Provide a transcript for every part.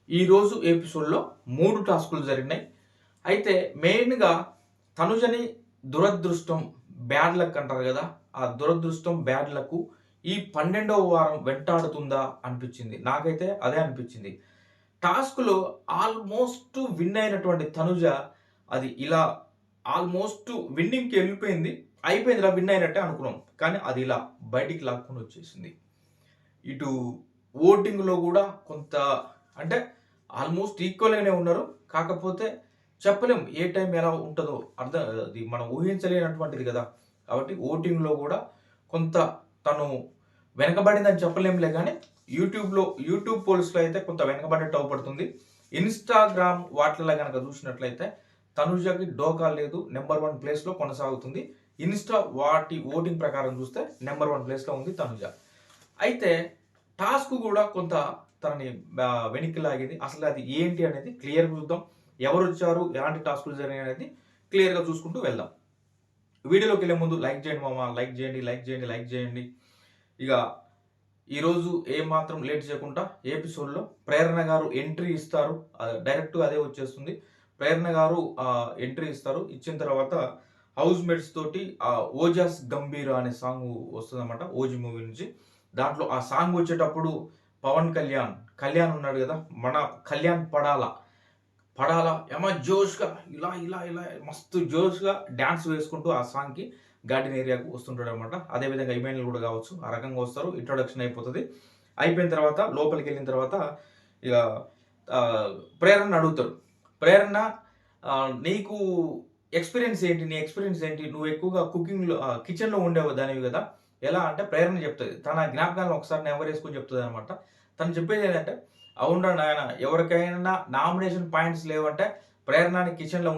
ఈరోజు ఎపిసోడ్‌లో 3 టాస్కులు జరిగినాయి. అయితే మెయిన్‌గా తనుజని దురదృష్టం, బ్యాడ్ లక్ అంటారు గదా! ఆ దురదృష్టం, బ్యాడ్ లక్కు ఈ 12వ వారం వెంటాడుతుందా అనిపిచ్చింది. నాకైతే అదే అనిపిచ్చింది. టాస్క్‌లో ఆల్మోస్ట్ విన్ అయినటువంటి తనుజ అది ఇలా ఆల్మోస్ట్ విన్నింగ్‌కి ఎళ్ళిపోయింది. అయిపోయిందిరా విన్ అయినట్టే అనుకున్నాం. కానీ అది ఇలా బయటికి లాక్కొనొచ్చేసింది. ఇటు ఓటింగ్‌లో గూడా కొంత అంటే ఆల్మోస్ట్ ఈక్వల్‌గానే ఉన్నారు. కాకపోతే చెప్పలేం ఏ టైం ఎలా ఉంటదో అది మనం ఊహించలేనటువంటిది గదా! కాబట్టి ఓటింగ్‌లో గూడా కొంత తను వెనకబడిందని చెప్పలేంలే గానీ యూట్యూబ్ పోల్స్‌లో అయితే కొంత వెనకబడినట్టు అవుపడుతుంది. ఇన్‌స్టాగ్రామ్ వాటిల్లో గనక చూసినట్లయితే తనుజకి డోకా లేదు. నంబర్ 1 ప్లేస్‌లో కొనసాగుతుంది. వాటి ఓటింగ్ ప్రకారం చూస్తే నంబర్ 1 ప్లేస్‌లో ఉంది తనుజ. అయితే టాస్క్ గూడా కొంత తనని వెనక్కి లాగింది. అసలు అది ఏంటి అనేది క్లియర్‌గా చూద్దాం. ఎవరొచ్చారు? ఎలాంటి టాస్కులు జరిగాయి అనేది క్లియర్‌గా చూసుకుంటూ వెళ్దాం. వీడియోలోకెళ్ళే ముందు లైక్ చేయండి మామ. లైక్ చేయండి, లైక్ చేయండి, లైక్ చేయండి. ఇక ఈరోజు ఏమాత్రం లేట్ చేయకుండా ఎపిసోడ్‌లో ప్రేరణ గారు ఎంట్రీ ఇస్తారు. డైరెక్ట్‌గా అదే వచ్చేస్తుంది. ప్రేరణ గారు ఎంట్రీ ఇస్తారు. ఇచ్చిన తర్వాత హౌస్ మేట్స్ తోటి 'ఓజాస్ గంభీర' అనే సాంగ్ వస్తదనమాట. 'ఓజీ' మూవీ నుంచి. దాంట్లో ఆ సాంగ్ వచ్చేటప్పుడు పవన్ కళ్యాణ్ ఉన్నాడు గదా! మన కళ్యాణ్ పడాలా యమ జోష్‌గా ఇలా మస్తు జోష్‌గా డాన్స్ వేసుకుంటూ ఆ సాంగ్‌కి గార్డెన్ ఏరియాకు వస్తుంటాడనమాట. అదేవిధంగా ఇమాన్యుల్ గూడా కావచ్చు. ఆ రకంగా వస్తారు. ఇంట్రొడక్షన్ అయిపోతది. అయిపోయిన తర్వాత లోపలికెళ్ళిన తర్వాత ఇగ ప్రేరణని అడుగుతాడు. ప్రేరణ నీకు ఎక్స్‌పీరియన్స్ ఏంటి? నీ ఎక్స్‌పీరియన్స్ ఏంటి? నువ్వు ఎక్కువగా కిచెన్‌లో ఉండేదానివి గదా! ఎలా అంటే ప్రేరణ చెప్తది. తన జ్ఞాపకాలను ఒకసారి నెమరేసుకొని చెప్తదనమాట. తను చెప్పేదేంటంటే, అవునురా నాయన ఎవరికైనా నామినేషన్ పాయింట్స్ లేవంటే ప్రేరణని కిచెన్‌లో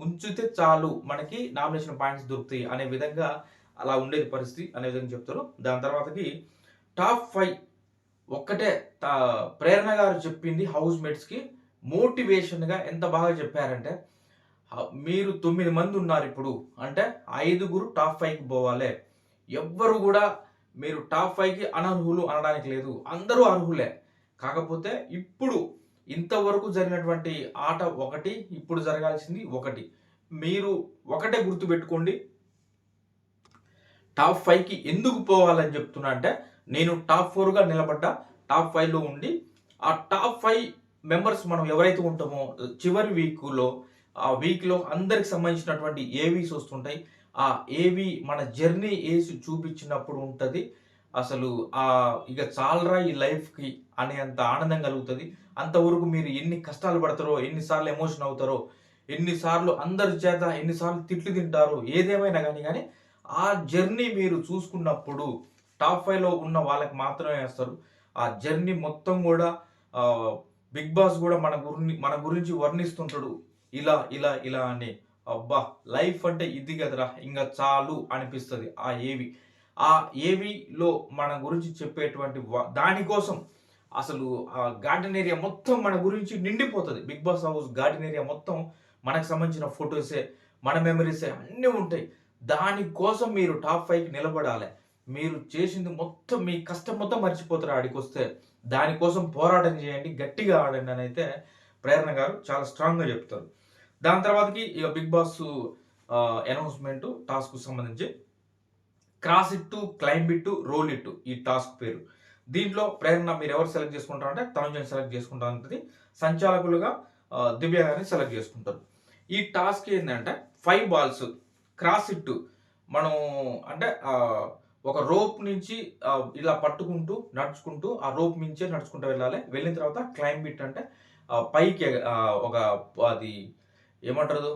ఉంచితే చాలు మనకి నామినేషన్ పాయింట్స్ దొరుకుతాయి అనే విధంగా అలా ఉండేది పరిస్థితి అనే విధంగా చెప్తారు. దాని తర్వాతకి టాప్ 5 ఒక్కటే తా ప్రేరణ గారు చెప్పింది హౌస్ మేట్స్‌కి మోటివేషన్‌గా ఎంత బాగా చెప్పారంటే, మీరు 9 మంది ఉన్నారిప్పుడు. అంటే ఐదుగురు టాప్ 5కి పోవాలే. ఎవ్వరు గూడా మీరు టాప్ 5కి అనర్హులు అనడానికి లేదు. అందరూ అర్హులే. కాకపోతే ఇప్పుడు ఇంతవరకు జరిగినటువంటి ఆట ఒకటి, ఇప్పుడు జరగాల్సింది ఒకటి. మీరు ఒకటే గుర్తుపెట్టుకోండి. టాప్ 5కి ఎందుకు పోవాలని చెప్తున్నా అంటే, నేను టాప్ 4గా నిలబడ్డా. టాప్ 5లో ఉండి, ఆ టాప్ 5 మెంబర్స్ మనం ఎవరైతే ఉంటామో చివరి ఆ వీక్‌లో అందరికి సంబంధించినటువంటి ఏవీస్ వస్తుంటాయి. ఆ ఏవి మన జర్నీ ఏసి చూపించినప్పుడు ఉంటది. అసలు ఇక చాలురా ఈ లైఫ్‌కి అనేంత ఆనందం కలుగుతది. అంతవరకు మీరు ఎన్ని కష్టాలు పడతారో, ఎన్ని సార్లు ఎమోషన్ అవుతారో, ఎన్ని సార్లు అందరి చేత ఎన్ని సార్లు తిట్లు తింటారో ఏదేమైనా గాని ఆ జర్నీ మీరు చూసుకున్నప్పుడు టాప్ 5లో ఉన్న వాళ్ళకి మాత్రమే ఏస్తారు. ఆ జర్నీ మొత్తం గూడా ఆహ్, 'బిగ్ బాస్' గూడా మన గురించి వర్ణిస్తుంటాడు. ఇలా అని. అబ్బా! లైఫ్ అంటే ఇది గదరా! ఇంగ చాలు అనిపిస్తది ఆ ఏవి. ఆ ఏవిలో మన గురించి చెప్పేటువంటి దానికోసం అసలు ఆ గార్డెన్ ఏరియా మొత్తం మన గురించి నిండిపోతది. 'Bigg Boss' house garden area మొత్తం మనకు సంబంధించిన ఫోటోసే, మన మెమోరీసే అన్నీ ఉంటాయి. దానికోసం మీరు టాప్ 5కి నిలబడాలే. మీరు చేసింది మొత్తం మీ కష్టం మొత్తం మర్చిపోతారు ఆడికొస్తే. దానికోసం పోరాటం చేయండి, గట్టిగా ఆడండి అనైతే ప్రేరణ గారు చాలా స్ట్రాంగ్‌గా చెప్తారు. దాని తర్వాతకి ఇక 'బిగ్ బాస్' అనౌన్స్‌మెంట్ టాస్క్‌కి సంబంధించి cross it, climb it, roll it ఈ టాస్క్ పేరు. దీంట్లో ప్రేరణ మీరెవరు సెలెక్ట్ చేసుకుంటారంటే తనుజని సెలెక్ట్ చేసుకుంటా ఉంటది. సంచాలకులుగా దివ్య గారిని సెలెక్ట్ చేసుకుంటారు. ఈ టాస్క్ ఏందంటే 5 బాల్స్ క్రాస్ ఇట్ మనం అంటే ఒక రోప్ నుంచి ఇలా పట్టుకుంటూ, నడుచుకుంటూ ఆ రోప్ మించే నడుచుకుంటూ వెళ్ళాలి. వెళ్ళిన తర్వాత క్లైంబ్ ఇట్ అంటే పైకి ఒక అది ఏమంటారు?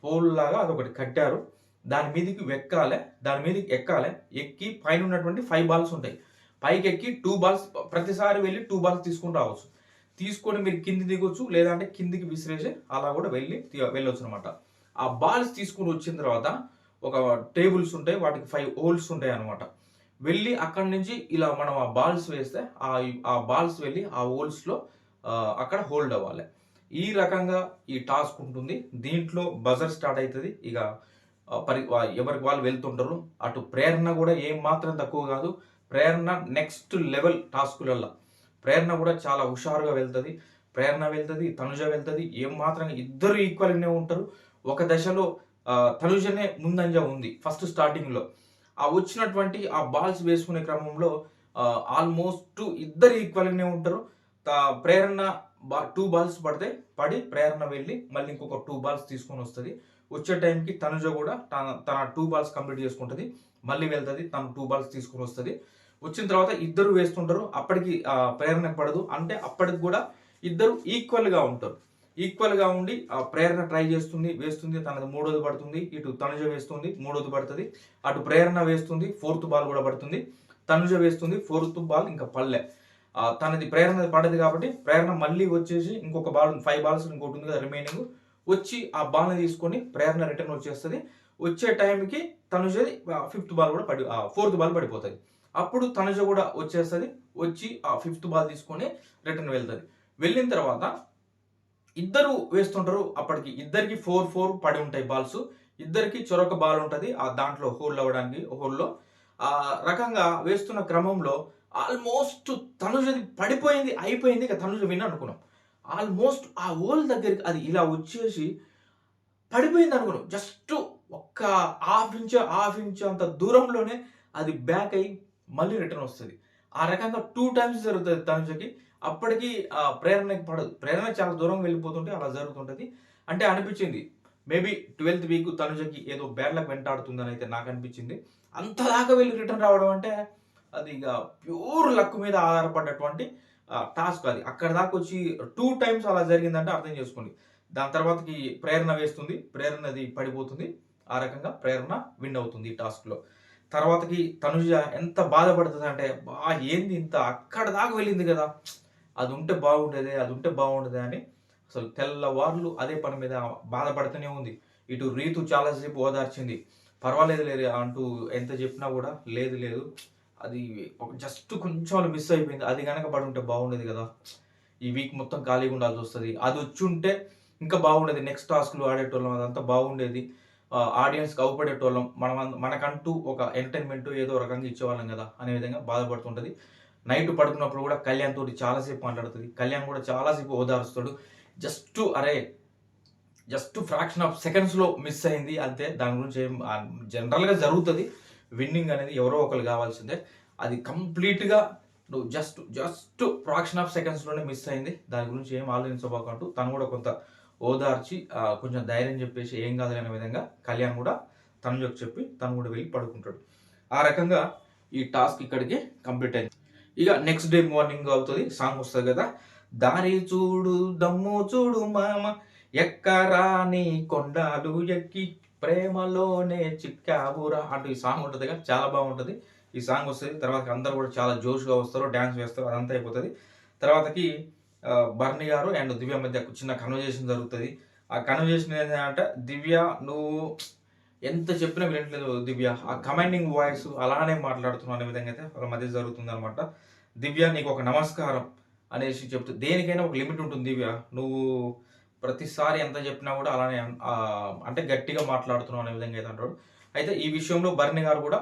పోల్ లాగా అదొకటి కట్టారు. దాని మీదకి వెక్కాలే. దాని మీదకి ఎక్కాలే. ఎక్కి పైనున్నటువంటి 5 బాల్స్ ఉంటాయి. పైకెక్కి 2 బాల్స్ ప్రతిసారి వెళ్లి 2 బాల్స్ తీసుకొని రావచ్చు. తీసుకొని మీరు కిందికి దిగొచ్చు. లేదంటే కిందికి విసిరేసి అలా కూడా వెళ్ళొచ్చనమాట. ఆ బాల్స్ తీసుకొని వచ్చిన తర్వాత ఒక టేబుల్స్ ఉంటాయి. వాటికి 5 హోల్స్ ఉంటాయన్నమాట. వెళ్ళి అక్కడి నుంచి ఇలా మనం ఆ బాల్స్ వేస్తే ఆ బాల్స్ వెళ్ళి ఆ హోల్స్‌లో అక్కడ హోల్డ్ అవ్వాలి. ఈ రకంగా ఈ టాస్క్ ఉంటుంది. దీంట్లో బజర్ స్టార్ట్ అయితది. ఇక ఎవరికి వాళ్ళు వెళ్తుంటారు. అటు ప్రేరణ కూడా ఏమాత్రం తక్కువ కాదు. ప్రేరణ నెక్స్ట్ లెవెల్ టాస్కులల్ల. ప్రేరణ కూడా చాలా హుషారుగా వెళ్తది. ప్రేరణ వెళ్తుంది, తనుజ వెళ్తుంది. ఏం మాత్రం ఇద్దరు ఈక్వల్‌గానే ఉంటారు. ఒక దశలో తనుజనే ముందంజ ఉంది ఫస్ట్ స్టార్టింగ్‌లో. ఆ వచ్చినటువంటి ఆ బాల్స్ వేసుకునే క్రమంలో ఆల్మోస్ట్ ఇద్దరు ఈక్వల్‌గానే ఉంటారు. త ప్రేరణ 2 బాల్స్ పడి ప్రేరణ వెళ్ళి మళ్ళీ ఇంకొక 2 బాల్స్ తీసుకొనొస్తది. వచ్చే టైంకి తనుజ కూడా తన 2 బాల్స్ కంప్లీట్ చేసుకుంటది. మళ్ళీ వెళ్తది. తను 2 బాల్స్ తీసుకొనొస్తది. వచ్చిన తర్వాత ఇద్దరు వేస్తుంటారు. అప్పటికి ప్రేరణకు పడదు. అంటే అప్పటికి కూడా ఇద్దరు ఈక్వల్‌గా ఉంటారు. ఈక్వల్‌గా ఉండి ప్రేరణ ట్రై చేస్తుంది, వేస్తుంది. తనది మూడోది పడుతుంది. ఇటు తనుజ వేస్తుంది, మూడోది పడతది. అటు ప్రేరణ వేస్తుంది, ఫోర్త్ బాల్ కూడా పడుతుంది. తనుజ వేస్తుంది, ఫోర్త్ బాల్ ఇంకా పడలే. తనది ప్రేరణది పడదు కాబట్టి ప్రేరణ మళ్ళీ వచ్చేసి ఇంకొక బాల్ 5 బాల్స్ ఇంకోటి ఉంది కదా రిమైనింగ్. వచ్చి ఆ బాల్‌ని తీసుకొని ప్రేరణ రిటర్న్ వచ్చేస్తది. వచ్చే టైంకి తనుజది ఫిఫ్త్ బాల్ కూడా ఫోర్త్ బాల్ పడిపోతది. అప్పుడు తనుజ కూడా వచ్చేస్తది. వచ్చి ఆ ఫిఫ్త్ బాల్ తీసుకొని రిటర్న్ వెళ్తది. వెళ్ళిన తర్వాత ఇద్దరు వేస్తుంటారు. అప్పటికి ఇద్దరికి 4, 4 పడి ఉంటాయి బాల్స్. ఇద్దరికి చెరొక బాల్ ఉంటది. దాంట్లో హోల్ అవ్వడానికి హోల్‌లో. ఆ రకంగా వేస్తున్న క్రమంలో ఆల్మోస్ట్ తనుజది పడిపోయింది. అయిపోయింది. ఇక తనుజ విన్ అనుకున్నాం. ఆల్మోస్ట్ ఆ హోల్ దగ్గరికి అది ఇలా వచ్చేసి పడిపోయింది అనుకున్నాం. జస్ట్ ఒక్క హాఫ్ ఇంచ్ అంత దూరంలోనే అది బ్యాక్ అయ్యి మళ్ళీ రిటర్న్ వస్తది. ఆ రకంగా 2 టైమ్స్ జరుగుతది తనుజకి. అప్పటికి ప్రేరణకి పడదు. ప్రేరణ చాలా దూరం వెళ్ళిపోతుంటే అలా జరుగుతుంటది. అంటే అనిపించింది. మేబీ 12థ్ వీక్ తనుజకి ఏదో బ్యాడ్ లక్ వెంటాడుతుందని అయితే నాకనిపించింది. అంతదాకా వెళ్లి రిటర్న్ రావడం అంటే అది ఇగ ప్యూర్ లక్ మీద ఆధారపడ్డటువంటి టాస్క్ అది. అక్కడి దాకొచ్చి 2 టైమ్స్ అలా జరిగిందంటే అర్థం చేసుకోండి. దాని తర్వాతకి ప్రేరణ వేస్తుంది. ప్రేరణది పడిపోతుంది. ఆ రకంగా ప్రేరణ విన్ అవుతుంది ఈ టాస్క్‌లో. తర్వాతకి తనుజ ఎంత బాధపడతదంటే, ఏంది ఇంత అక్కడి దాకా వెళ్ళింది గదా! అదుంటే బాగుండేదే, అదుంటే బాగుండేదే అని అసలు తెల్లవార్లు అదే పని మీద బాధపడుతూనే ఉంది. ఇటు రీతు చాలా సేపు ఓదార్చింది. పర్వాలేదులే అంటూ ఎంత చెప్పినా గూడా లేదు లేదు. అది జస్ట్ కొంచెం అలా మిస్ అయిపోయింది. అది గనక పడుంటే బాగుండేది గదా! ఈ వీక్ మొత్తం ఖాళీగా ఉండాల్సొస్తది. అదొచ్చుంటే ఇంకా బాగుండేది. నెక్స్ట్ టాస్క్‌లు ఆడేటోళ్ళం. అదంతా బాగుండేది. ఆడియన్స్‌కి అవుపడేటోళ్ళం. మనకంటూ ఒక ఎంటర్‌టైన్‌మెంట్ ఏదో రకంగా ఇచ్చేవాళ్ళం గదా! అనే విధంగా బాధపడుతుంటది. నైట్ పడుకున్నప్పుడు గూడా కళ్యాణ్ తోటి చాలా సేపు మాట్లాడుతది. కళ్యాణ్ గూడా చాలా సేపు ఓదారుస్తాడు. అరే! జస్ట్ ఫ్రాక్షన్ ఆఫ్ సెకండ్స్‌లో మిస్ అయింది అంతే. దాని గురించి ఏం జనరల్‌గా జరుగుతది. విన్నింగ్ అనేది ఎవరో ఒకళ్ళు గావాల్సిందే. అది కంప్లీట్‌గా నువ్వు జస్ట్ ఫ్రాక్షన్ ఆఫ్ సెకండ్స్‌లోనే మిస్ అయింది. దాని గురించి ఏం ఆలోచించబాకంటూ తను గూడా కొంత ఓదార్చి కొంచెం ధైర్యం జెప్పేసి ఏం కాదులే అనే విధంగా కళ్యాణ్ గూడా తనుజకు చెప్పి తను గూడా వెళ్లి పడుకుంటాడు. ఆ రకంగా ఈ టాస్క్ ఇక్కడికి కంప్లీట్ అయింది. ఇగ నెక్స్ట్ డే మార్నింగ్ అవుతది. సాంగ్ వస్తది గదా! దారి చూడు దమ్ము చూడు మామ ఎక్కరాని కొండలు ఎక్కి ప్రేమలోనే చిక్కావురా అంటూ ఈ సాంగ్ ఉంటదిగా చాలా బాగుంటది. ఈ సాంగ్ వస్తది. తర్వాత అందరూ గూడా చాలా జోష్‌గా వస్తారు. డాన్స్ వేస్తారు. అదంతా అయిపోతది. తర్వాతకి బర్నీ గారు అండ్ దివ్య మధ్య చిన్న కన్వర్జేషన్ జరుగుతది. ఆ కన్వర్జేషన్ ఏంటంటే దివ్య నువ్వు ఎంత చెప్పినా వినట్లేదు దివ్య. ఆ కమాండింగ్ వాయిస్ అలానే మాట్లాడుతున్నావు అనే విధంగా అయితే వాళ్ళ మధ్య జరుగుతుందనమాట. దివ్య నీకొక నమస్కారం అనేసి దేనికైనా ఒక లిమిట్ ఉంటుంది దివ్య. నువ్వు ప్రతిసారి ఎంత చెప్పినా కూడా అలానే అంటే గట్టిగా మాట్లాడుతున్నావు అనే విధంగా అయితే అంటాడు. అయితే ఈ విషయంలో భరణి గారు కూడా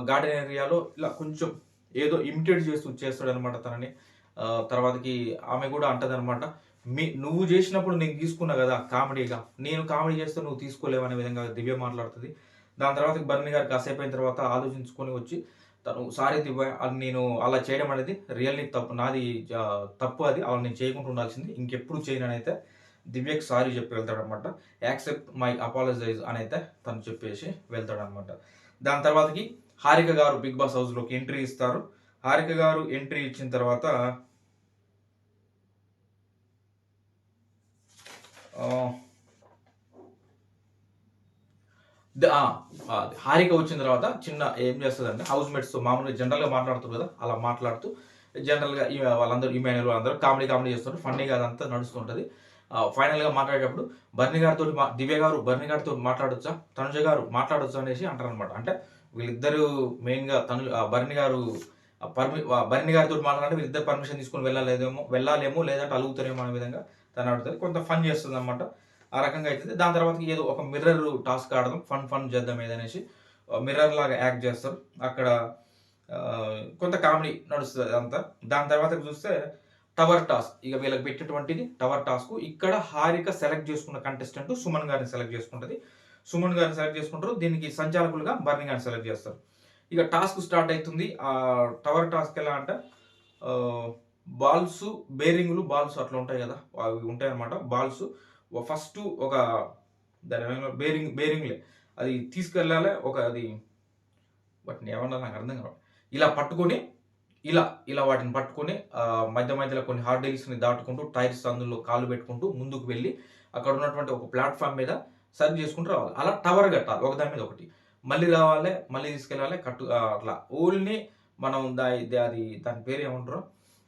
గార్డెన్ ఏరియాలో ఇలా కొంచెం ఏదో ఇమిటేట్ చేస్తాడనమాట తనని. తర్వాతకి ఆమె కూడా అంటదనమాట. నువ్వు చేసినప్పుడు నేను తీసుకున్నా కదా కామెడీగా. నేను కామెడీ చేస్తే నువ్వు తీసుకోలేవు అనే విధంగా దివ్య మాట్లాడుతది. దాని తర్వాత భరణి గారు కాసేపయిన తర్వాత ఆలోచించుకొని వచ్చి తను సారీ దివ్య నేను అలా చేయడం అనేది రియల్లీ తప్పు. నాది తప్పు అది. అలా నేను చేయకుండా ఉండాల్సింది. ఇంకెప్పుడు చేయననైతే దివ్యకి సారీ చెప్పి వెళ్తాడనమాట. యాక్సెప్ట్ మై అపాలజైజ్ అనైతే తను చెప్పేసి వెళ్తాడనమాట. దాని తర్వాతకి హారిక గారు బిగ్ బాస్ హౌస్‌లోకి ఎంట్రీ ఇస్తారు. హారిక గారు ఎంట్రీ ఇచ్చిన తర్వాత హారిక వచ్చిన తర్వాత చిన్న ఏం చేస్తదంటే హౌస్ మేట్స్‌తో మామూలుగా జనరల్‌గా మాట్లాడుతారు కదా! అలా మాట్లాడుతూ జనరల్‌గా వాళ్ళందరూ ఇమాన్యుల్ అందరూ కామెడీ చేస్తుంటారు. ఫన్నీగా అదంతా నడుస్తుంటది. ఫైనల్‌గా మాట్లాడేటప్పుడు బర్నీ గారితోటి దివ్య గారు బర్నీ గారితో మాట్లాడొచ్చా? తనుజ గారు మాట్లాడొచ్చా? అనేసి అంటారనమాట. అంటే వీళ్ళిద్దరూ మెయిన్‌గా బర్నీ గారు బర్నీ గారితోటి మాట్లాడాలంటే వీళ్ళిద్దరు పర్మిషన్ తీసుకొని వెళ్ళాలేమో లేదంటే అలుగుతారేమో అనే విధంగా తను అడుగుతది. కొంత ఫన్ చేస్తుందనమాట. ఆ రకంగా అయితది. దాని తర్వాత ఏదో ఒక మిర్రర్ టాస్క్ ఆడదాం. ఫన్ చేద్దాం ఏదనేసి మిర్రర్ లాగా యాక్ట్ చేస్తారు. అక్కడ కొంత కామెడీ నడుస్తది అదంతా. దాని తర్వాత చూస్తే టవర్ టాస్క్. ఇక వీళ్ళకి పెట్టేటువంటిది టవర్ టాస్క్. ఇక్కడ హారిక సెలెక్ట్ చేసుకున్న కంటెస్టెంట్ సుమన్ గారిని సెలెక్ట్ చేసుకుంటది. సుమన్ గారిని సెలెక్ట్ చేసుకుంటారు. దీనికి సంచాలకులుగా బర్నీ గారిని సెలెక్ట్ చేస్తారు. ఇక టాస్క్ స్టార్ట్ అవుతుంది. ఆ టవర్ టాస్క్ ఎలా అంటే బాల్స్, బేరింగ్లు, బాల్స్ అట్లా ఉంటాయి కదా, అవి ఉంటాయి అనమాట. బాల్స్ ఫస్ట్ ఒక దాని బేరింగ్లే అది తీసుకెళ్ళాలి. అది వాటిని ఏమన్నా నాకు అర్థం కావాలి. ఇలా పట్టుకొని ఇలా వాటిని పట్టుకొని మధ్య మధ్యలో కొన్ని హార్డిల్స్ని దాటుకుంటూ టైర్స్ అందులో కాళ్ళు పెట్టుకుంటూ ముందుకు వెళ్ళి అక్కడ ఉన్నటువంటి ఒక ప్లాట్ఫామ్ మీద సర్వ్ చేసుకుంటూ రావాలి. అలా టవర్ కట్టాలి ఒకదాని మీద ఒకటి. మళ్ళీ రావాలి, మళ్ళీ తీసుకెళ్ళాలి అట్లా ఓన్లీ మనం దాని పేరు ఏమంటారో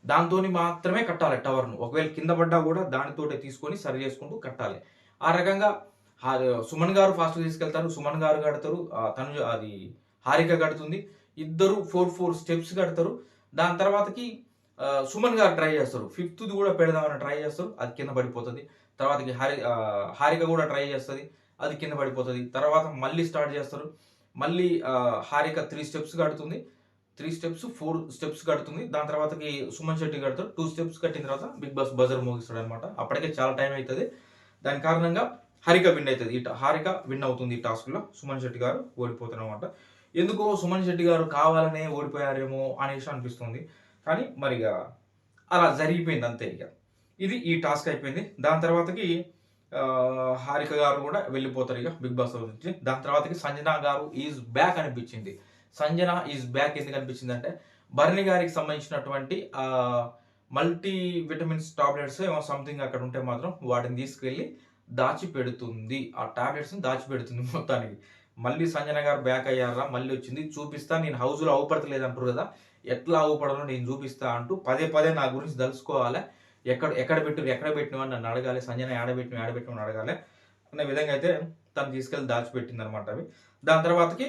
దాంతో మాత్రమే కట్టాలి టవర్ను. ఒకవేళ కింద పడ్డా కూడా దానితోటే తీసుకొని సరి చేసుకుంటూ కట్టాలి. ఆ రకంగా సుమన్ గారు ఫాస్ట్ తీసుకెళ్తారు. సుమన్ గారు కడతారు, హారిక కడుతుంది. ఇద్దరు 4 స్టెప్స్ కడతారు. దాని తర్వాతకి సుమన్ గారు ట్రై చేస్తారు. ఫిఫ్త్ది కూడా పెడదామని ట్రై చేస్తారు, అది కింద పడిపోతుంది. తర్వాతకి హారిక కూడా ట్రై చేస్తుంది, అది కింద పడిపోతుంది. తర్వాత మళ్ళీ స్టార్ట్ చేస్తారు. మళ్ళీ హారిక 3 స్టెప్స్ కడుతుంది. 4 స్టెప్స్ కడుతుంది. దాని తర్వాతకి సుమన్ శెట్టి కడతారు. 2 స్టెప్స్ కట్టిన తర్వాత బిగ్ బాస్ బజర్ మోగిస్తాడు అనమాట. అప్పటికే చాలా టైం అవుతుంది. దాని కారణంగా హారిక విన్ అవుతుంది. హారిక విన్ అవుతుంది ఈ టాస్క్లో. సుమన్ శెట్టి గారు ఓడిపోతారు అనమాట. ఎందుకో సుమన్ శెట్టి గారు కావాలనే ఓడిపోయారేమో అనేసి అనిపిస్తుంది. కానీ మరిగా అలా జరిగిపోయింది అంతే. ఇక ఇది ఈ టాస్క్ అయిపోయింది. దాని తర్వాతకి హారిక గారు కూడా వెళ్ళిపోతారు ఇక బిగ్ బాస్ హౌస్ నుంచి. దాని తర్వాతకి సంజన గారు ఈజ్ బ్యాక్ అనిపించింది. సంజన ఈజ్ బ్యాక్ ఎందుకు అనిపించింది అంటే బర్నీ గారికి సంబంధించినటువంటి మల్టీ విటమిన్స్ టాబ్లెట్స్ ఏమో సంథింగ్ అక్కడ ఉంటే మాత్రం వాటిని తీసుకెళ్ళి దాచిపెడుతుంది. ఆ టాబ్లెట్స్ని దాచిపెడుతుంది మొత్తానికి. మళ్ళీ సంజన గారు బ్యాక్ అయ్యారా, మళ్ళీ వచ్చింది చూపిస్తా, నేను హౌస్లో అవుపడతలేదు అంటారు కదా, ఎట్లా అవుపడను నేను చూపిస్తా అంటూ పదే నా గురించి తెలుసుకోవాలి. ఎక్కడ పెట్టినవని నన్ను అడగాలి, సంజన ఆడబెట్టిన అడగాలి అనే విధంగా అయితే తను తీసుకెళ్ళి దాచిపెట్టింది అనమాట అవి. దాని తర్వాతకి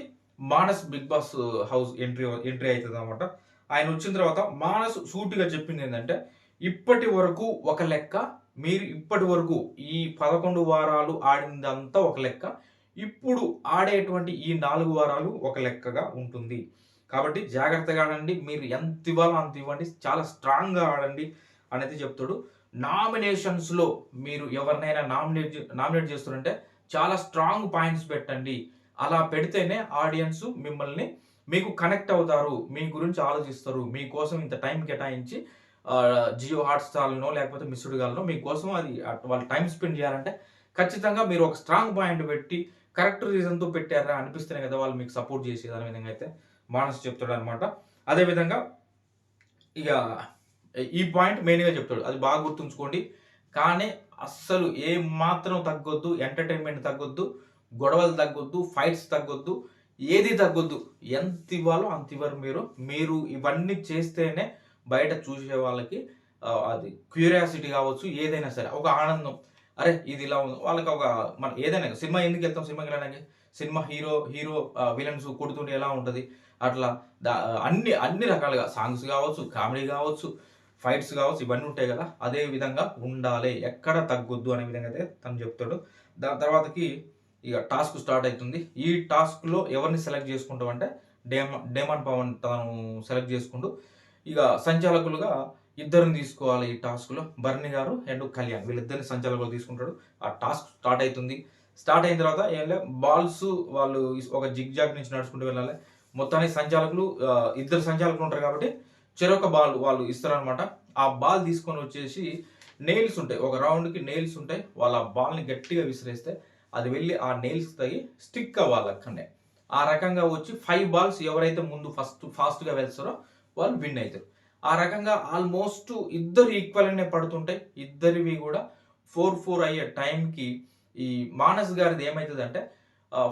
Maanas Bigg Boss house entry అవుతుంది అనమాట. ఆయన వచ్చిన తర్వాత మానస్ సూటిగా చెప్పింది ఏంటంటే ఇప్పటి వరకు ఒక లెక్క, మీరు ఇప్పటి వరకు ఈ 11 వారాలు ఆడిందంతా ఒక లెక్క, ఇప్పుడు ఆడేటువంటి ఈ 4 వారాలు ఒక లెక్కగా ఉంటుంది. కాబట్టి జాగ్రత్తగా ఆడండి, మీరు ఎంత ఇవ్వాలో అంత ఇవ్వండి, చాలా స్ట్రాంగ్గా ఆడండి అనేది చెప్తాడు. నామినేషన్స్లో మీరు ఎవరినైనా నామినేట్ చేస్తుంటే చాలా స్ట్రాంగ్ పాయింట్స్ పెట్టండి. అలా పెడితేనే ఆడియన్స్ మీకు కనెక్ట్ అవుతారు, మీ గురించి ఆలోచిస్తారు, మీకోసం ఇంత టైం కేటాయించి జియో హాట్స్టార్లో లేకపోతే మిస్డ్ గాల్లో మీకోసం అది వాళ్ళు టైం స్పెండ్ చేయాలంటే ఖచ్చితంగా మీరు ఒక స్ట్రాంగ్ పాయింట్ పెట్టి కరెక్ట్ రీజన్తో పెట్టారా అనిపిస్తేనే కదా వాళ్ళు మీకు సపోర్ట్ చేసేది అనే విధంగా అయితే మానస్ చెప్తాడు అనమాట. అదేవిధంగా ఇక ఈ పాయింట్ మెయిన్గా చెప్తాడు, అది బాగా గుర్తుంచుకోండి. కానీ అస్సలు ఏ మాత్రం తగ్గొద్దు, ఎంటర్టైన్మెంట్ తగ్గొద్దు, గొడవలు తగ్గొద్దు, ఫైట్స్ తగ్గొద్దు, ఏది తగ్గొద్దు. ఎంత ఇవ్వాలో అంత ఇవ్వరు మీరు ఇవన్నీ చేస్తేనే బయట చూసే వాళ్ళకి అది క్యూరియాసిటీ కావచ్చు, ఏదైనా సరే ఒక ఆనందం. అరే ఇది ఇలా ఉంది వాళ్ళకి ఒక మన ఏదైనా సినిమా ఎందుకు వెళ్తాం, సినిమాకి వెళ్ళడానికి సినిమా హీరో విలన్స్ కొడుతుంటే ఎలా ఉంటుంది అట్లా అన్ని రకాలుగా సాంగ్స్ కావచ్చు, కామెడీ కావచ్చు, ఫైట్స్ కావచ్చు, ఇవన్నీ ఉంటాయి కదా, అదే విధంగా ఉండాలి, ఎక్కడ తగ్గొద్దు అనే విధంగా అయితే తను చెప్తాడు. దాని తర్వాతకి ఇక టాస్క్ స్టార్ట్ అవుతుంది. ఈ టాస్క్లో ఎవరిని సెలెక్ట్ చేసుకుంటామంటే డేమన్ పవన్ తను సెలెక్ట్ చేసుకుంటూ ఇక సంచాలకులుగా ఇద్దరిని తీసుకోవాలి ఈ టాస్క్లో. బర్నీ గారు అండ్ కళ్యాణ్ వీళ్ళిద్దరిని సంచాలకులు తీసుకుంటాడు. ఆ టాస్క్ స్టార్ట్ అవుతుంది. స్టార్ట్ అయిన తర్వాత బాల్స్ వాళ్ళు ఒక జిగ్ జాగ్ నుంచి నడుచుకుంటూ వెళ్ళాలి. మొత్తానికి సంచాలకులు ఇద్దరు సంచాలకులు ఉంటారు కాబట్టి చెరొక బాల్ వాళ్ళు ఇస్తారనమాట. ఆ బాల్ తీసుకొని వచ్చేసి నెయిల్స్ ఉంటాయి, ఒక రౌండ్కి నెయిల్స్ ఉంటాయి, వాళ్ళు ఆ బాల్ని గట్టిగా విసిరేస్తే అది వెళ్ళి ఆ నెయిల్స్ తగి స్టిక్ అవ్వాలి అక్కడనే. ఆ రకంగా వచ్చి 5 బాల్స్ ఎవరైతే ముందు ఫాస్ట్గా వెళ్తారో వాళ్ళు విన్ అవుతారు. ఆ రకంగా ఆల్మోస్ట్ ఇద్దరు ఈక్వల్గానే పడుతుంటాయి. ఇద్దరివి కూడా 4-4 అయ్యే టైంకి ఈ మానస్ గారిది ఏమవుతుంది అంటే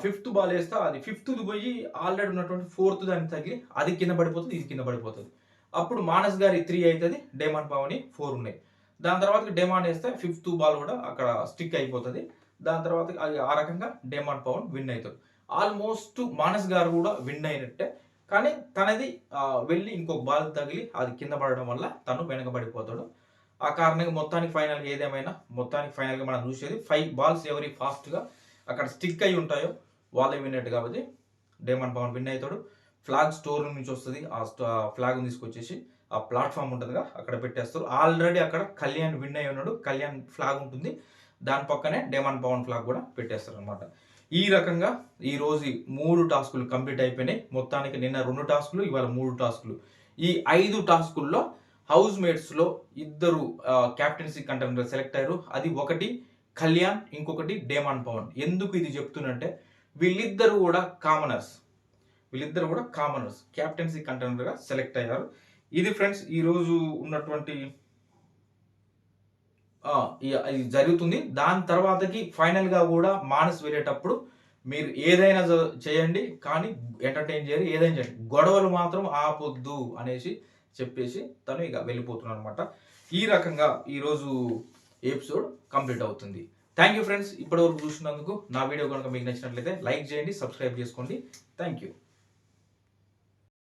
5th బాల్ వేస్తే అది 5th పోయి ఆల్రెడీ ఉన్నటువంటి 4th దానికి తగిలి అది కింద పడిపోతుంది, ఇది కింద పడిపోతుంది. అప్పుడు మానస్ గారి 3 అవుతుంది, డేమాన్ పవని 4 ఉన్నాయి. దాని తర్వాత డేమాన్ వేస్తే 5th బాల్ కూడా అక్కడ స్టిక్ అయిపోతుంది. దాని తర్వాత ఆ రకంగా డేమాన్ పవన్ విన్ అవుతాడు. ఆల్మోస్ట్ మానస్ గారు కూడా విన్ అయినట్టే. కానీ తనది వెళ్ళి ఇంకొక బాల్ తగిలి అది కింద పడడం వల్ల తను వెనకబడిపోతాడు. ఆ కారణంగా మొత్తానికి ఫైనల్గా ఏదేమైనా ఫైనల్గా మనం చూసేది 5 బాల్స్ ఎవరి ఫాస్ట్గా అక్కడ స్టిక్ అయి ఉంటాయో వాళ్ళే విన్ అయ్యాడు. కాబట్టి డేమన్ పవన్ విన్ అవుతాడు. ఫ్లాగ్ స్టోర్ నుంచి వస్తుంది, ఆ ఫ్లాగ్ని తీసుకొచ్చేసి ఆ ప్లాట్ఫామ్ ఉంటుందిగా అక్కడ పెట్టేస్తారు. ఆల్రెడీ అక్కడ కళ్యాణ్ విన్ అయి ఉన్నాడు, కళ్యాణ్ ఫ్లాగ్ ఉంటుంది, దాని పక్కనే డేమన్ పవన్ ఫ్లాగ్ కూడా పెట్టేస్తారు అనమాట. ఈ రకంగా ఈరోజు 3 టాస్కులు కంప్లీట్ అయిపోయినాయి. మొత్తానికి నిన్న 2 టాస్కులు, ఇవాళ 3 టాస్కులు. ఈ 5 టాస్కుల్లో హౌస్ మేట్స్లో ఇద్దరు క్యాప్టెన్సీ కంటెండర్ సెలెక్ట్ అయ్యారు. అది ఒకటి కళ్యాణ్, ఇంకొకటి డేమన్ పవన్. ఎందుకు ఇది చెప్తున్నంటే వీళ్ళిద్దరు కూడా కామనర్స్ క్యాప్టెన్సీ కంటెండర్గా సెలెక్ట్ అయ్యారు. ఇది ఫ్రెండ్స్ ఈరోజు ఉన్నటువంటి ఇది జరుగుతుంది. దాని తర్వాతకి ఫైనల్గా కూడా మానస్ వెళ్ళేటప్పుడు మీరు ఏదైనా చేయండి కానీ ఎంటర్టైన్ చేయాలి, ఏదైనా చేయండి, గొడవలు మాత్రం ఆపొద్దు అనేసి చెప్పేసి తను ఇక వెళ్ళిపోతున్నాడు అనమాట. ఈ రకంగా ఈరోజు ఎపిసోడ్ కంప్లీట్ అవుతుంది. థ్యాంక్ యూ ఫ్రెండ్స్, ఇప్పటివరకు చూసినందుకు. నా వీడియో కనుక మీకు నచ్చినట్లయితే లైక్ చేయండి, సబ్స్క్రైబ్ చేసుకోండి. Thank you.